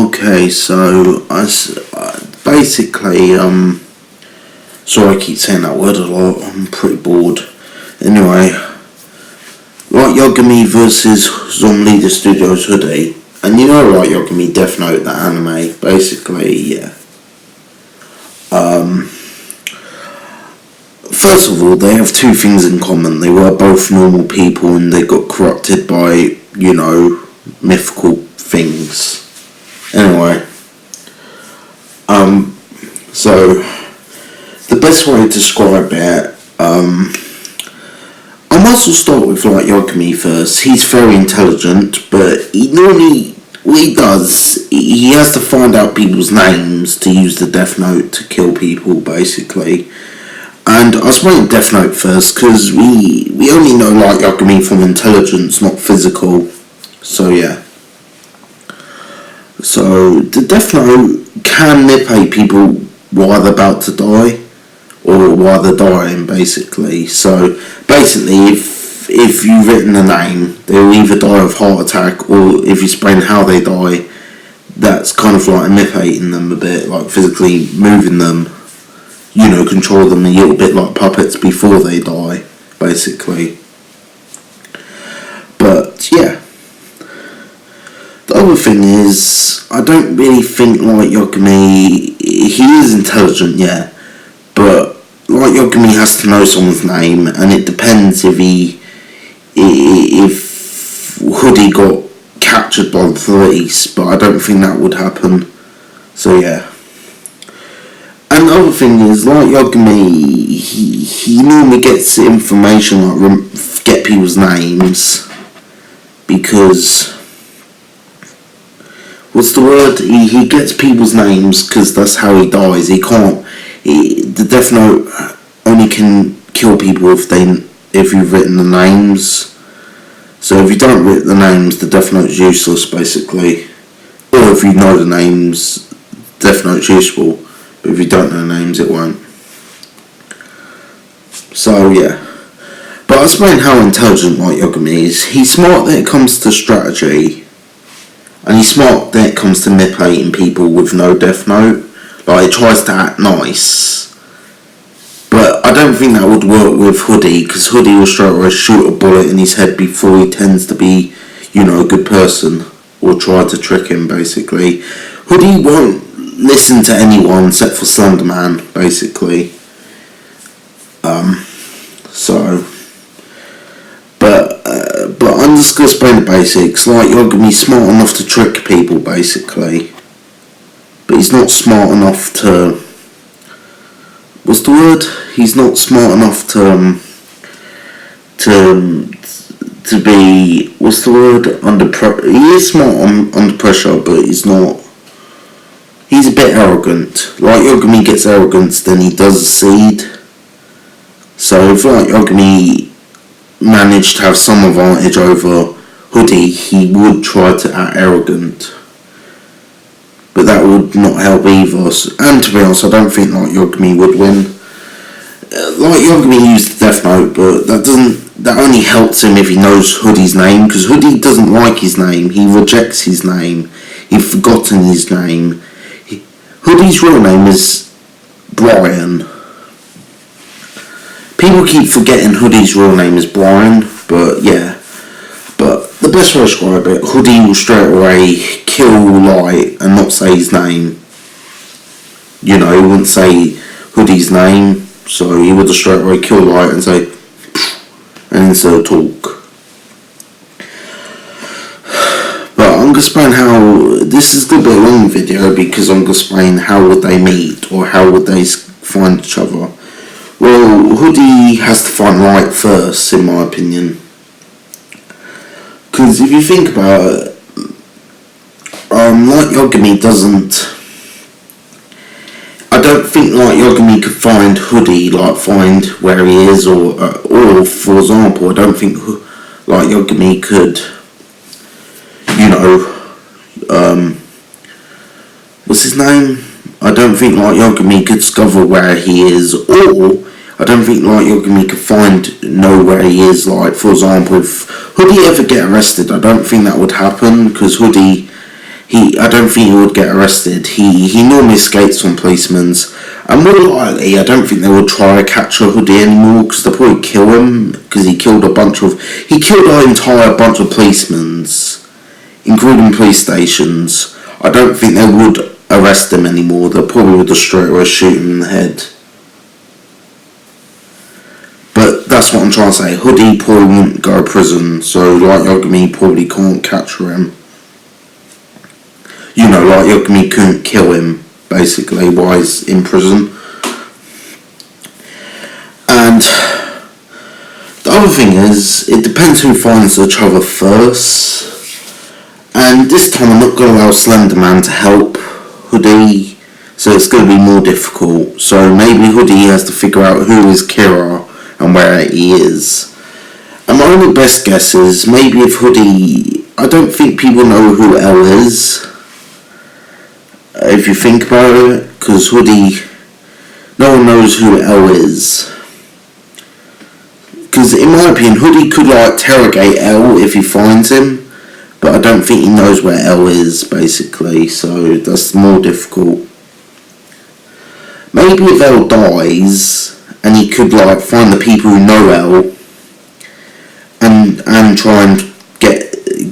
Okay, so basically, sorry I keep saying that word a lot, I'm pretty bored. Anyway, Light Yagami Vs Zomb Leader Studios Hoodie, and you know Light Yagami Death Note, the anime, basically, yeah. First of all, they have two things in common. They were both normal people and they got corrupted by, mythical things. Anyway, so the best way to describe it, I might as well start with Light Yagami first. He's very intelligent, but he normally, what he does, he has to find out people's names to use the Death Note to kill people, basically. And I'll explain Death Note first, because we only know Light Yagami from intelligence, not physical. So yeah. So the Death Note can manipulate people while they're about to die, or while they're dying, basically. So basically, if you've written a name, they'll either die of heart attack, or if you explain how they die, that's kind of like manipulating them a bit, like physically moving them. Control them a little bit like puppets before they die, basically. But, yeah. The other thing is, I don't really think Light Yagami, he is intelligent, yeah, but Light Yagami has to know someone's name, and it depends if Hoodie got captured by the police, but I don't think that would happen, so yeah. And the other thing is, Light Yagami, he normally gets information, like get people's names, because, what's the word? He gets people's names because that's how he dies. He can't, the Death Note only can kill people if you've written the names. So if you don't write the names, the Death Note's useless, basically. Or if you know the names, Death Note's useful. But if you don't know names, it won't. So, yeah. But I'll explain how intelligent Light Yagami is. He's smart when it comes to strategy. And he's smart when it comes to manipulating people with no Death Note. Like, he tries to act nice. But I don't think that would work with Hoodie, because Hoodie will straight away shoot a bullet in his head before he tends to be, a good person. Or try to trick him, basically. Hoodie won't listen to anyone except for Slender Man, basically. But I'm just going to explain the basics. Like, you're going to be smart enough to trick people, basically. But he's not smart enough to... What's the word? He's not smart enough to be... What's the word? He is smart under pressure, but he's not... He's a bit arrogant. Light Yagami gets arrogance, then he does seed. So if Light Yagami managed to have some advantage over Hoodie, he would try to act arrogant. But that would not help either. And to be honest, I don't think Light Yagami would win. Light Yagami used the Death Note, but that only helps him if he knows Hoodie's name, because Hoodie doesn't like his name. He rejects his name. He's forgotten his name. Hoodie's real name is Brian. People keep forgetting Hoodie's real name is Brian, but yeah. But the best way to describe it, Hoodie will straight away kill Light and not say his name. He wouldn't say Hoodie's name, so he would just straight away kill Light and say, and then sort of talk. I'm going to explain how, this is going to be a long video because I'm going to explain how would they meet or how would they find each other. Well, Hoodie has to find Light first, in my opinion. Because if you think about it, Light Yagami doesn't... I don't think Light Yagami could find Hoodie, find where he is, or for example, I don't think Light Yagami could... what's his name? I don't think Light Yagami could discover where he is, or I don't think Light Yagami could know where he is. For example, if Hoodie ever get arrested, I don't think that would happen, because Hoodie, I don't think he would get arrested. He normally escapes from policemen's, and more likely, I don't think they would try to capture Hoodie anymore because they'll probably kill him because he killed an entire bunch of policemen's, including police stations. I don't think they would arrest him anymore. They probably would just straight away shoot him in the head. But that's what I'm trying to say. Hoodie probably wouldn't go to prison, so Light Yagami probably can't capture him. Light Yagami couldn't kill him, basically, while he's in prison. And the other thing is, it depends who finds each other first. And this time I'm not going to allow Slender Man to help Hoodie, so it's going to be more difficult. So maybe Hoodie has to figure out who is Kira and where he is. And my only best guess is maybe if Hoodie... I don't think people know who L is, if you think about it, because Hoodie... No one knows who L is. Because in my opinion, Hoodie could interrogate L if he finds him, but I don't think he knows where L is, basically, so that's more difficult. Maybe if L dies, and he could find the people who know L, and try and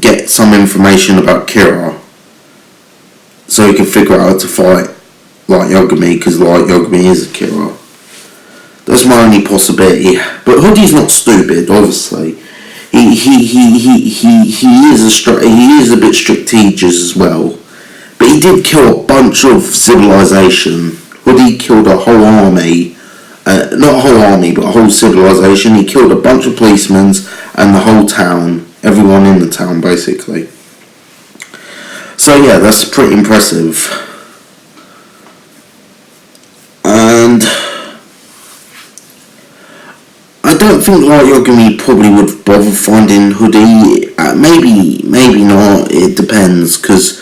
get some information about Kira, so he can figure out how to fight Light Yagami, because Light Yagami is a Kira. That's my only possibility. But Hoodie's not stupid, obviously. He is a bit strategious as well. But he did kill a bunch of civilization. Hoodie killed a whole army. Not a whole army, but a whole civilization. He killed a bunch of policemen and the whole town. Everyone in the town, basically. So yeah, that's pretty impressive. And I don't think Light Yagami probably would bother finding Hoodie. Maybe not. It depends, because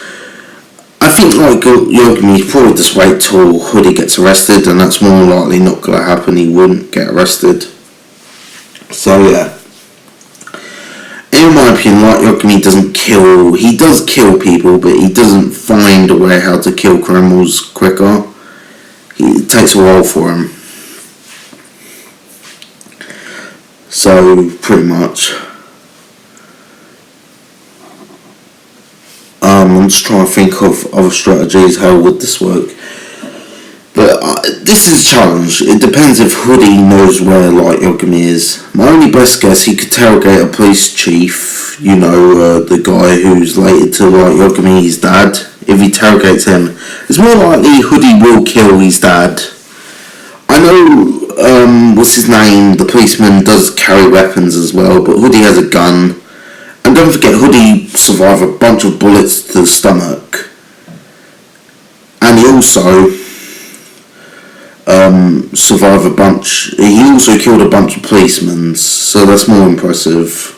I think Light Yagami probably just wait till Hoodie gets arrested, and that's more likely not going to happen. He wouldn't get arrested. So yeah. In my opinion, Light Yagami doesn't kill. He does kill people, but he doesn't find a way how to kill criminals quicker. It takes a while for him. So, pretty much. I'm just trying to think of other strategies, how would this work. But this is a challenge. It depends if Hoodie knows where Light Yagami is. My only best guess, he could interrogate a police chief, the guy who's related to Light Yagami's dad. If he interrogates him, it's more likely Hoodie will kill his dad. I know, what's his name, the policeman does carry weapons as well, but Hoodie has a gun. And don't forget, Hoodie survived a bunch of bullets to the stomach. And he also he also killed a bunch of policemen, so that's more impressive.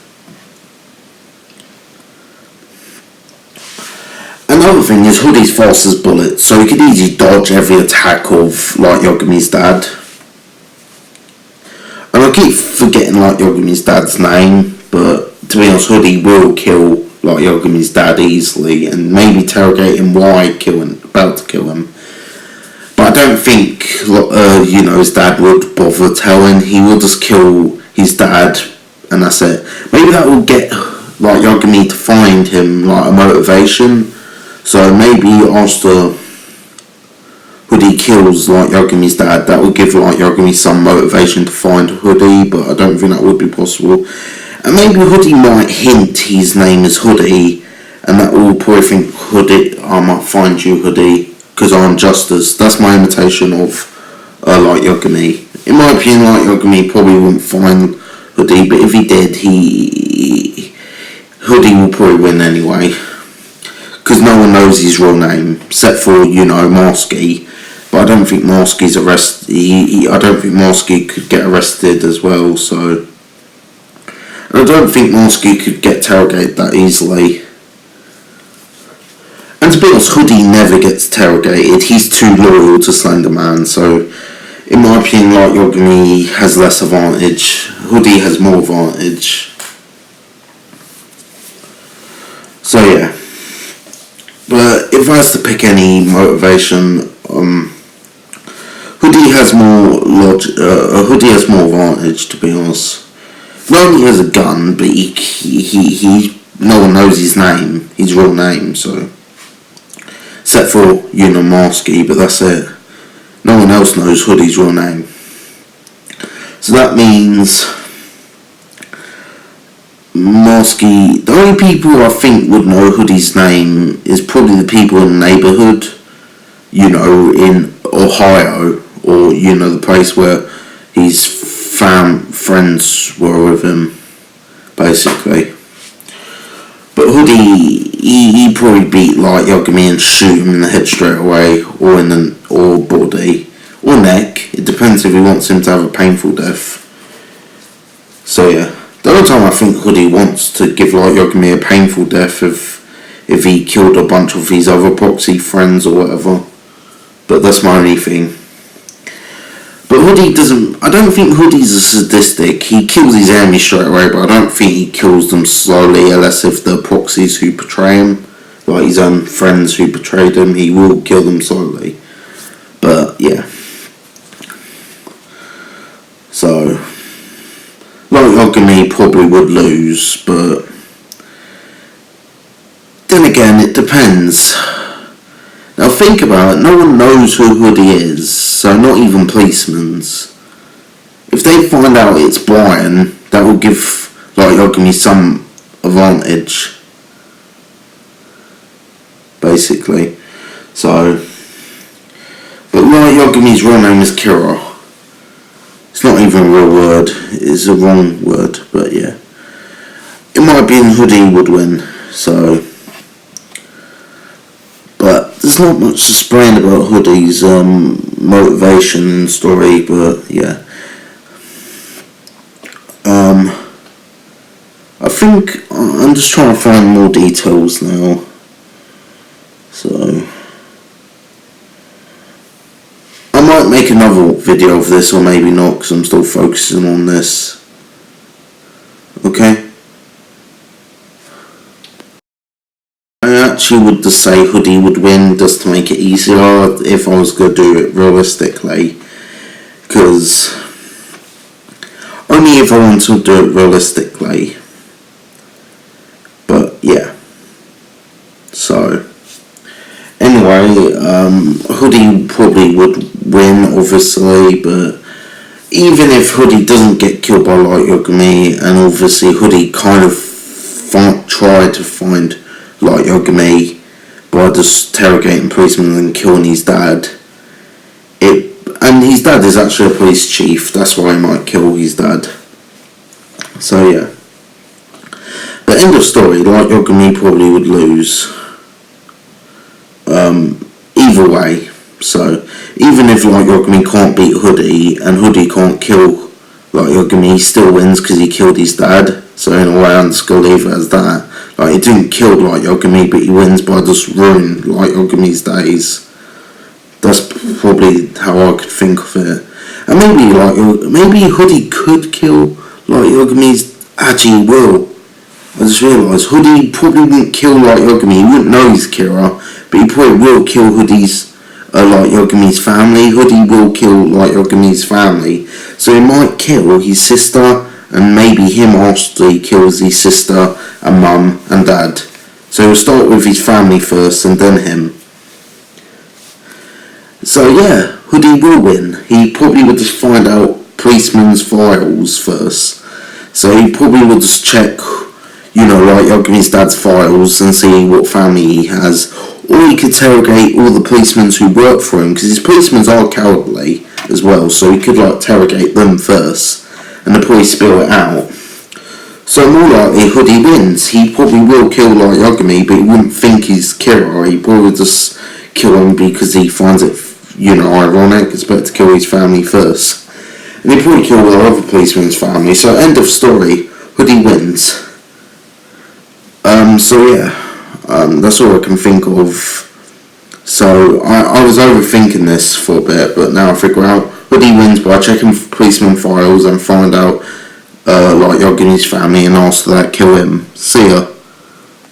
Another thing is Hoodie's fast as bullets, so he could easily dodge every attack of Light Yagami's dad. And I keep forgetting Light Yagami's dad's name, but to be honest, Hoodie will kill Light Yagami's dad easily, and maybe interrogate him why about to kill him. But I don't think, his dad would bother telling. He will just kill his dad, and that's it. Maybe that will get Light Yagami to find him, a motivation. So maybe after Hoodie kills Light Yagami's dad, that will give Light Yagami some motivation to find Hoodie, but I don't think that would be possible. And maybe Hoodie might hint his name is Hoodie, and that will probably think, Hoodie, I might find you, Hoodie, because I'm justice. That's my imitation of Light Yagami. In my opinion, Light Yagami probably wouldn't find Hoodie, but if he did, Hoodie will probably win anyway. Because no one knows his real name, except for, Marsky. But I don't think Marsky's arrested. I don't think Marsky could get arrested as well, so. And I don't think Marsky could get interrogated that easily. And to be honest, Hoodie never gets interrogated. He's too loyal to Slender Man, so in my opinion, Light Yagami has less advantage. Hoodie has more advantage. So yeah. But if I was to pick any motivation, Hoodie has more Hoodie has more advantage, to be honest. Not only has a gun, but he no one knows his name, his real name, so except for Maskey, but that's it. No one else knows Hoodie's real name. So that means Maskey, the only people I think would know Hoodie's name is probably the people in the neighbourhood, in Ohio, or the place where his friends were with him, basically. But Hoodie, he probably beat Light Yagami and shoot him in the head straight away, or body, or neck. It depends if he wants him to have a painful death. So yeah, the other time I think Hoodie wants to give Light Yagami a painful death if he killed a bunch of his other proxy friends or whatever. But that's my only thing. But Hoodie I don't think Hoodie's a sadistic. He kills his enemies straight away, but I don't think he kills them slowly, unless if the proxies who betray him, like his own friends who betrayed him, he will kill them slowly. But yeah. So, Light Yagami probably would lose, but then again, it depends. Now think about it, no one knows who Hoodie is, so not even policemen's. If they find out it's Brian, that will give Light Yagami some advantage, basically. So, but Light Yagami's real name is Kira. It's not even a real word, it's a wrong word, but yeah. In my opinion, Hoodie would win, so. But there's not much to explain about Hoodie's motivation story, but yeah. I think I'm just trying to find more details now. So I might make another video of this, or maybe not, because I'm still focusing on this. Okay? I actually would just say Hoodie would win, just to make it easier, if I was going to do it realistically. Because only if I want to do it realistically. But yeah. So anyway, Hoodie probably would win, obviously, but even if Hoodie doesn't get killed by Light Yagami, and obviously Hoodie kind of tried to find Light Yagami by just interrogating policemen and killing his dad. And his dad is actually a police chief, that's why he might kill his dad. So yeah. But end of story, Light Yagami probably would lose. Either way. So even if Light Yagami can't beat Hoodie, and Hoodie can't kill Light Yagami, he still wins because he killed his dad. So in a way, I'm just going to leave it as that. Like, he didn't kill Light Yagami, but he wins by just ruining Light Yagami's days. That's probably how I could think of it. And maybe Hoodie could kill Light Yagami's. Actually, he will. I just realised Hoodie probably wouldn't kill Light Yagami. He wouldn't know he's Kira, but he probably will kill Hoodie's Light Yagami's family. Hoodie will kill Light Yagami's family, so he might kill his sister, and maybe him after he kills his sister and mum and dad. So he'll start with his family first and then him. So yeah, Hoodie will win. He probably would just find out policeman's files first. So he probably would just check, Light Yagami's dad's files and see what family he has. Or he could interrogate all the policemen who work for him, because his policemen are cowardly as well, so he could interrogate them first, and the police spill it out. So more likely Hoodie wins. He probably will kill Light Yagami, but he wouldn't think he's Kira. He probably just kill him because he finds it, ironic. It's better to kill his family first. And he'd probably kill the other policeman's family. So end of story, Hoodie wins. So yeah, that's all I can think of. So I was overthinking this for a bit, but now I figure out Hoodie wins by checking policeman files and find out Light Yagami's family, and after that kill him. See ya.